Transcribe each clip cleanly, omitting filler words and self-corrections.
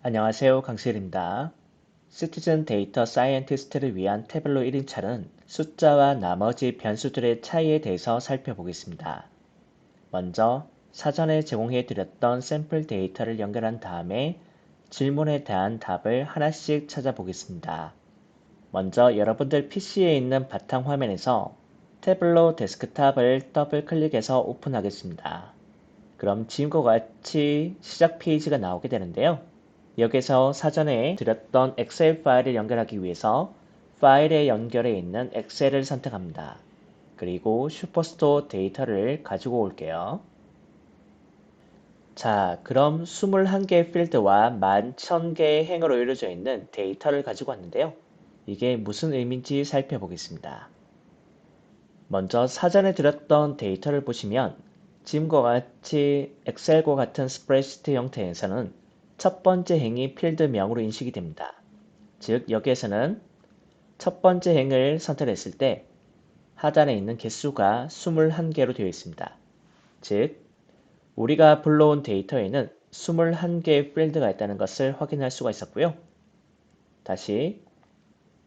안녕하세요. 강실입니다. 시티즌 데이터 사이언티스트를 위한 태블로 1인차는 숫자와 나머지 변수들의 차이에 대해서 살펴보겠습니다. 먼저 사전에 제공해 드렸던 샘플 데이터를 연결한 다음에 질문에 대한 답을 하나씩 찾아보겠습니다. 먼저 여러분들 PC에 있는 바탕화면에서 태블로 데스크탑을 더블 클릭해서 오픈하겠습니다. 그럼 지금과 같이 시작 페이지가 나오게 되는데요. 여기서 사전에 드렸던 엑셀 파일을 연결하기 위해서 파일의 연결에 있는 엑셀을 선택합니다. 그리고 슈퍼스토어 데이터를 가지고 올게요. 자, 그럼 21개의 필드와 11,000개의 행으로 이루어져 있는 데이터를 가지고 왔는데요. 이게 무슨 의미인지 살펴보겠습니다. 먼저 사전에 드렸던 데이터를 보시면 지금과 같이 엑셀과 같은 스프레드시트 형태에서는 첫 번째 행이 필드명으로 인식이 됩니다. 즉 여기에서는 첫 번째 행을 선택했을 때 하단에 있는 개수가 21개로 되어 있습니다. 즉 우리가 불러온 데이터에는 21개의 필드가 있다는 것을 확인할 수가 있었고요. 다시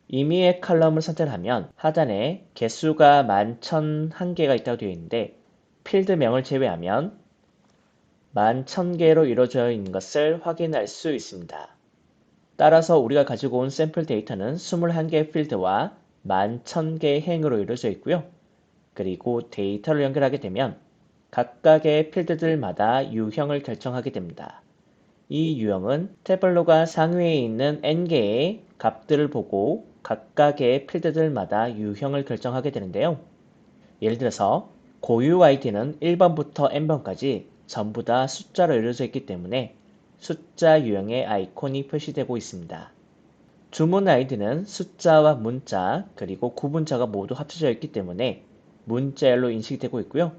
임의의 칼럼을 선택하면 하단에 개수가 11,001개가 있다고 되어 있는데 필드명을 제외하면 11,000개로 이루어져 있는 것을 확인할 수 있습니다. 따라서 우리가 가지고 온 샘플 데이터는 21개의 필드와 11,000개의 행으로 이루어져 있고요. 그리고 데이터를 연결하게 되면 각각의 필드들마다 유형을 결정하게 됩니다. 이 유형은 태블로가 상위에 있는 n개의 값들을 보고 각각의 필드들마다 유형을 결정하게 되는데요. 예를 들어서 고유 id는 1번부터 n번까지 전부 다 숫자로 이루어져 있기 때문에 숫자 유형의 아이콘이 표시되고 있습니다. 주문 id는 숫자와 문자 그리고 구문자가 모두 합쳐져 있기 때문에 문자열로 인식되고 있고요.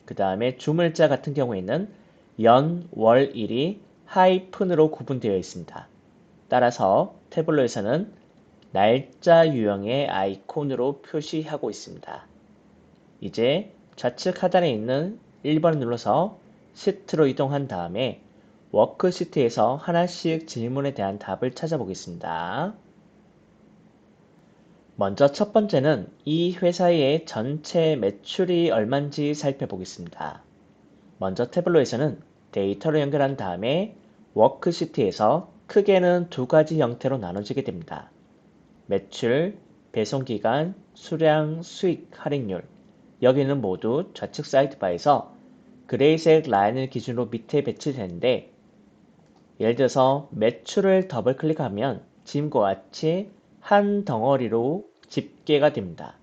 그 다음에 주물자 같은 경우에는 연, 월, 일이 하이픈으로 구분되어 있습니다. 따라서 태블로에서는 날짜 유형의 아이콘으로 표시하고 있습니다. 이제 좌측 하단에 있는 1번을 눌러서 시트로 이동한 다음에 워크시트에서 하나씩 질문에 대한 답을 찾아보겠습니다. 먼저 첫 번째는 이 회사의 전체 매출이 얼마인지 살펴보겠습니다. 먼저 태블로에서는 데이터를 연결한 다음에 워크시트에서 크게는 두 가지 형태로 나눠지게 됩니다. 매출, 배송기간, 수량, 수익, 할인율. 여기는 모두 좌측 사이드바에서 그레이색 라인을 기준으로 밑에 배치되는데 예를 들어서 매출을 더블 클릭하면 지금과 같이 한 덩어리로 집계가 됩니다.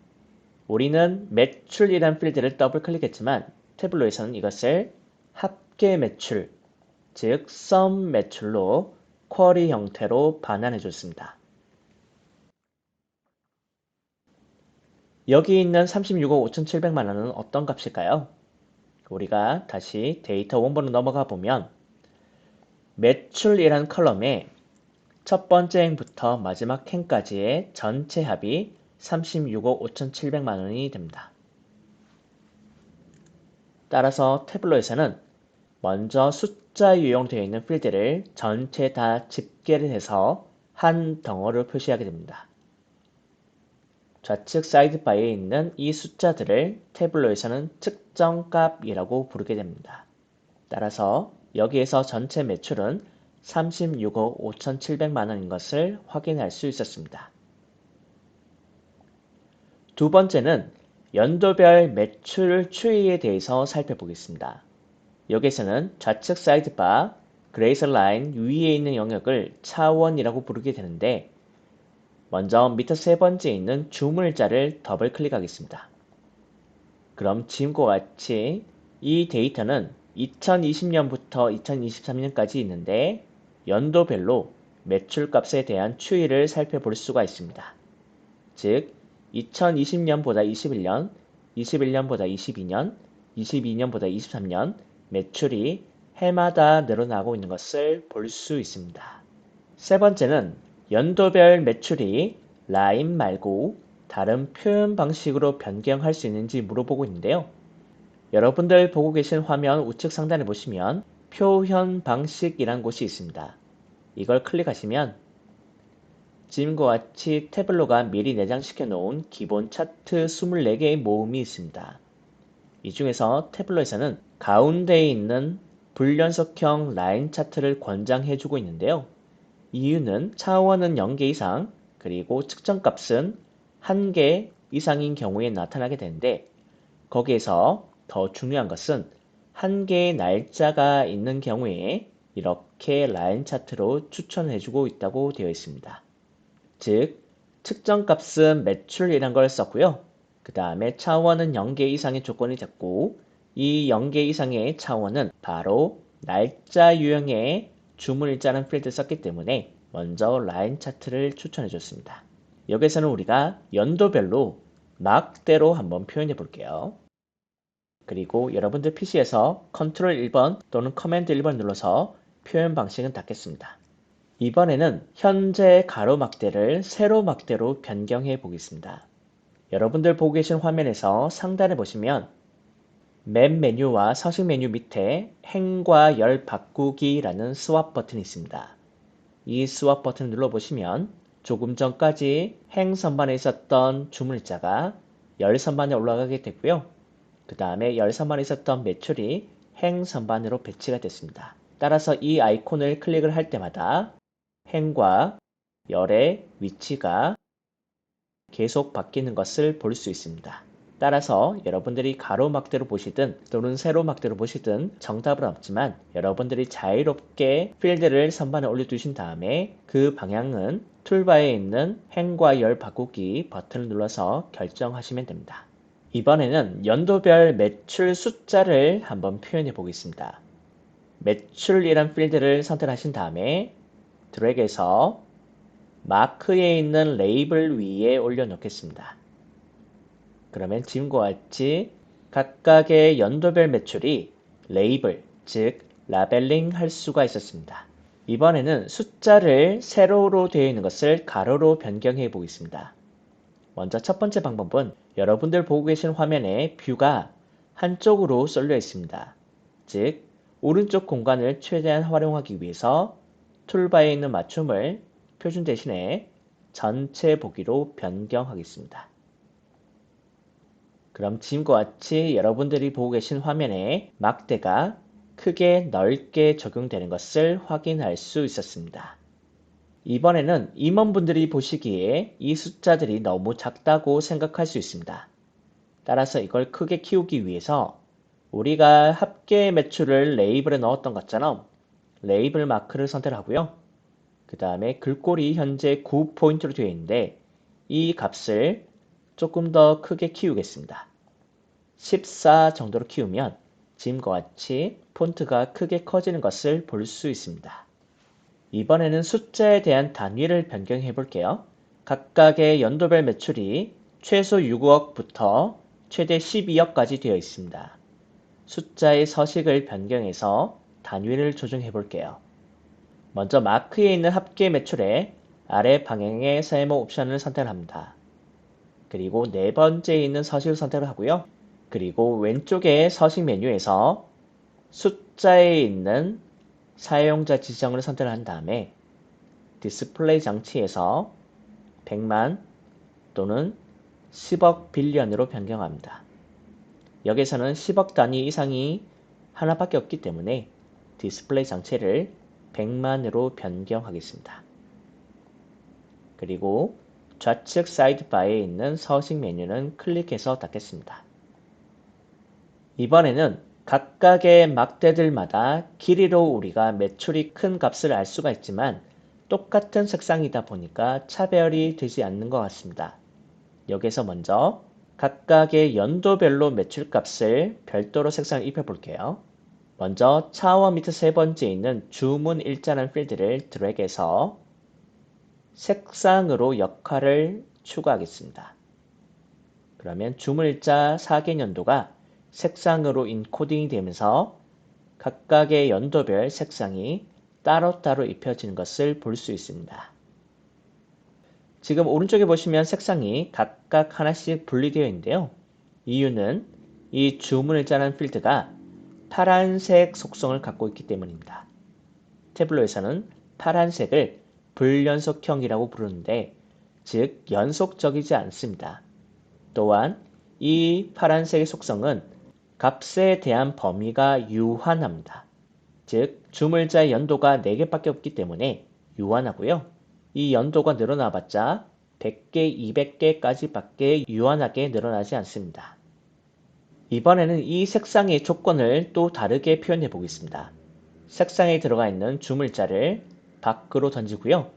우리는 매출이란 필드를 더블 클릭했지만 태블로에서는 이것을 합계 매출, 즉 sum 매출로 쿼리 형태로 반환해 줬습니다. 여기 있는 36억 5,700만 원은 어떤 값일까요? 우리가 다시 데이터 원본으로 넘어가 보면 매출이란 컬럼에 첫 번째 행부터 마지막 행까지의 전체 합이 36억 5,700만 원이 됩니다. 따라서 태블로에서는 먼저 숫자 유형되어 있는 필드를 전체 다 집계를 해서 한 덩어리로 표시하게 됩니다. 좌측 사이드바에 있는 이 숫자들을 태블로에서는 측정 값이라고 부르게 됩니다. 따라서 여기에서 전체 매출은 36억 5,700만 원인 것을 확인할 수 있었습니다. 두 번째는 연도별 매출 추이에 대해서 살펴보겠습니다. 여기에서는 좌측 사이드바 그레이스 라인 위에 있는 영역을 차원이라고 부르게 되는데 먼저 밑에 세 번째에 있는 주물자를 더블 클릭하겠습니다. 그럼 지금과 같이 이 데이터는 2020년부터 2023년까지 있는데 연도별로 매출값에 대한 추이를 살펴볼 수가 있습니다. 즉 2020년보다 21년, 21년보다 22년, 22년보다 23년 매출이 해마다 늘어나고 있는 것을 볼 수 있습니다. 세 번째는 연도별 매출이 라인 말고 다른 표현 방식으로 변경할 수 있는지 물어보고 있는데요. 여러분들 보고 계신 화면 우측 상단에 보시면 표현 방식이란 곳이 있습니다. 이걸 클릭하시면 지금과 같이 태블로가 미리 내장시켜 놓은 기본 차트 24개의 모음이 있습니다. 이 중에서 태블로에서는 가운데에 있는 불연속형 라인 차트를 권장해주고 있는데요. 이유는 차원은 0개 이상, 그리고 측정값은 1개 이상인 경우에 나타나게 되는데, 거기에서 더 중요한 것은 1개의 날짜가 있는 경우에 이렇게 라인 차트로 추천해주고 있다고 되어 있습니다. 즉, 측정값은 매출이란 걸 썼고요. 그 다음에 차원은 0개 이상의 조건이 됐고, 이 0개 이상의 차원은 바로 날짜 유형의 주문일자라는 필드를 썼기 때문에 먼저 라인 차트를 추천해 줬습니다. 여기서는 우리가 연도별로 막대로 한번 표현해 볼게요. 그리고 여러분들 PC에서 컨트롤 1번 또는 커맨드 1번 눌러서 표현 방식은 닫겠습니다. 이번에는 현재 가로막대를 세로막대로 변경해 보겠습니다. 여러분들 보고 계신 화면에서 상단에 보시면 맵 메뉴와 서식 메뉴 밑에 행과 열 바꾸기라는 스왑 버튼이 있습니다. 이 스왑 버튼을 눌러보시면 조금 전까지 행 선반에 있었던 주문일자가 열 선반에 올라가게 됐고요. 그 다음에 열 선반에 있었던 매출이 행 선반으로 배치가 됐습니다. 따라서 이 아이콘을 클릭을 할 때마다 행과 열의 위치가 계속 바뀌는 것을 볼 수 있습니다. 따라서 여러분들이 가로막대로 보시든 또는 세로막대로 보시든 정답은 없지만 여러분들이 자유롭게 필드를 선반에 올려두신 다음에 그 방향은 툴바에 있는 행과 열 바꾸기 버튼을 눌러서 결정하시면 됩니다. 이번에는 연도별 매출 숫자를 한번 표현해 보겠습니다. 매출이란 필드를 선택하신 다음에 드래그해서 마크에 있는 레이블 위에 올려놓겠습니다. 그러면 지금과 같이 각각의 연도별 매출이 레이블, 즉 라벨링 할 수가 있었습니다. 이번에는 숫자를 세로로 되어 있는 것을 가로로 변경해 보겠습니다. 먼저 첫 번째 방법은 여러분들 보고 계신 화면에 뷰가 한쪽으로 쏠려 있습니다. 즉 오른쪽 공간을 최대한 활용하기 위해서 툴바에 있는 맞춤을 표준 대신에 전체 보기로 변경하겠습니다. 그럼 지금과 같이 여러분들이 보고 계신 화면에 막대가 크게 넓게 적용되는 것을 확인할 수 있었습니다. 이번에는 임원분들이 보시기에 이 숫자들이 너무 작다고 생각할 수 있습니다. 따라서 이걸 크게 키우기 위해서 우리가 합계 매출을 레이블에 넣었던 것처럼 레이블 마크를 선택하고요. 그 다음에 글꼴이 현재 9포인트로 되어 있는데 이 값을 조금 더 크게 키우겠습니다. 14 정도로 키우면 지금과 같이 폰트가 크게 커지는 것을 볼 수 있습니다. 이번에는 숫자에 대한 단위를 변경해 볼게요. 각각의 연도별 매출이 최소 6억부터 최대 12억까지 되어 있습니다. 숫자의 서식을 변경해서 단위를 조정해 볼게요. 먼저 마크에 있는 합계 매출의 아래 방향의 세모 옵션을 선택합니다. 그리고 네 번째에 있는 서식을 선택을 하고요. 그리고 왼쪽의 서식 메뉴에서 숫자에 있는 사용자 지정을 선택한 다음에 디스플레이 장치에서 100만 또는 10억 빌리언으로 변경합니다. 여기서는 10억 단위 이상이 하나밖에 없기 때문에 디스플레이 장치를 100만으로 변경하겠습니다. 그리고 좌측 사이드바에 있는 서식 메뉴는 클릭해서 닫겠습니다. 이번에는 각각의 막대들마다 길이로 우리가 매출이 큰 값을 알 수가 있지만 똑같은 색상이다 보니까 차별이 되지 않는 것 같습니다. 여기서 먼저 각각의 연도별로 매출값을 별도로 색상을 입혀 볼게요. 먼저 차원 밑에 세 번째에 있는 주문 일자라는 필드를 드래그해서 색상으로 역할을 추가하겠습니다. 그러면 주문 일자 4개 연도가 색상으로 인코딩이 되면서 각각의 연도별 색상이 따로따로 입혀지는 것을 볼 수 있습니다. 지금 오른쪽에 보시면 색상이 각각 하나씩 분리되어 있는데요. 이유는 이 주문일자라는 필드가 파란색 속성을 갖고 있기 때문입니다. 태블로에서는 파란색을 불연속형이라고 부르는데, 즉 연속적이지 않습니다. 또한 이 파란색의 속성은 값에 대한 범위가 유한합니다. 즉 주물자의 연도가 4개밖에 없기 때문에 유한하고요. 이 연도가 늘어나봤자 100개, 200개까지밖에 유한하게 늘어나지 않습니다. 이번에는 이 색상의 조건을 또 다르게 표현해 보겠습니다. 색상에 들어가 있는 주물자를 밖으로 던지고요.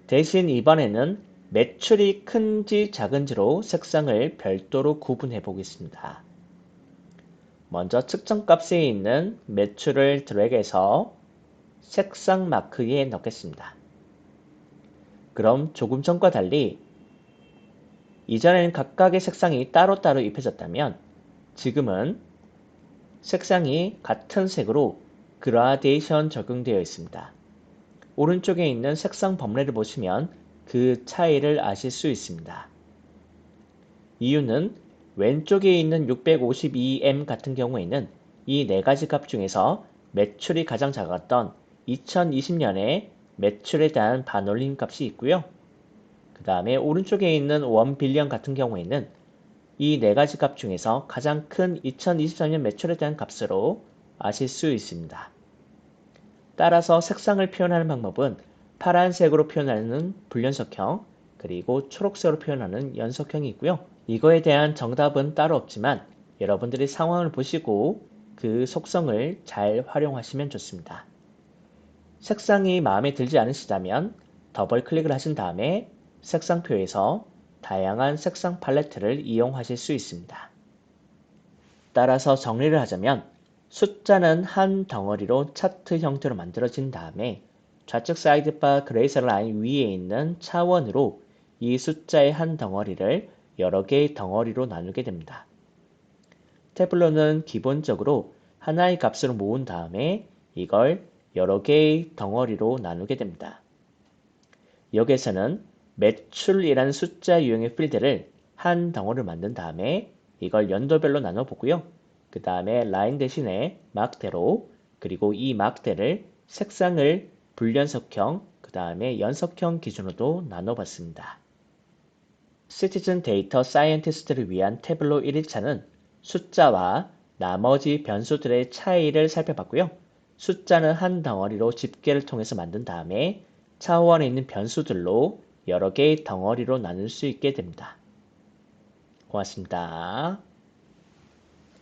대신 이번에는 매출이 큰지 작은지로 색상을 별도로 구분해 보겠습니다. 먼저 측정 값에 있는 매출을 드래그해서 색상 마크에 넣겠습니다. 그럼 조금 전과 달리 이전에는 각각의 색상이 따로따로 입혀졌다면 지금은 색상이 같은 색으로 그라데이션 적용되어 있습니다. 오른쪽에 있는 색상 범례를 보시면 그 차이를 아실 수 있습니다. 이유는 왼쪽에 있는 652M 같은 경우에는 이 4가지 값 중에서 매출이 가장 작았던 2020년에 매출에 대한 반올림 값이 있고요. 그 다음에 오른쪽에 있는 1빌리언 같은 경우에는 이 4가지 값 중에서 가장 큰 2023년 매출에 대한 값으로 아실 수 있습니다. 따라서 색상을 표현하는 방법은 파란색으로 표현하는 불연속형, 그리고 초록색으로 표현하는 연속형이 있고요. 이거에 대한 정답은 따로 없지만 여러분들이 상황을 보시고 그 속성을 잘 활용하시면 좋습니다. 색상이 마음에 들지 않으시다면 더블 클릭을 하신 다음에 색상표에서 다양한 색상 팔레트를 이용하실 수 있습니다. 따라서 정리를 하자면 숫자는 한 덩어리로 차트 형태로 만들어진 다음에 좌측 사이드바 그레이셀 라인 위에 있는 차원으로 이 숫자의 한 덩어리를 여러 개의 덩어리로 나누게 됩니다. 태블로는 기본적으로 하나의 값으로 모은 다음에 이걸 여러 개의 덩어리로 나누게 됩니다. 여기에서는 매출이라는 숫자 유형의 필드를 한 덩어리로 만든 다음에 이걸 연도별로 나눠보고요. 그 다음에 라인 대신에 막대로, 그리고 이 막대를 색상을 불연속형, 그 다음에 연속형 기준으로도 나눠봤습니다. 시티즌 데이터 사이언티스트를 위한 태블로 1일차는 숫자와 나머지 변수들의 차이를 살펴봤고요. 숫자는 한 덩어리로 집계를 통해서 만든 다음에 차원에 있는 변수들로 여러 개의 덩어리로 나눌 수 있게 됩니다. 고맙습니다.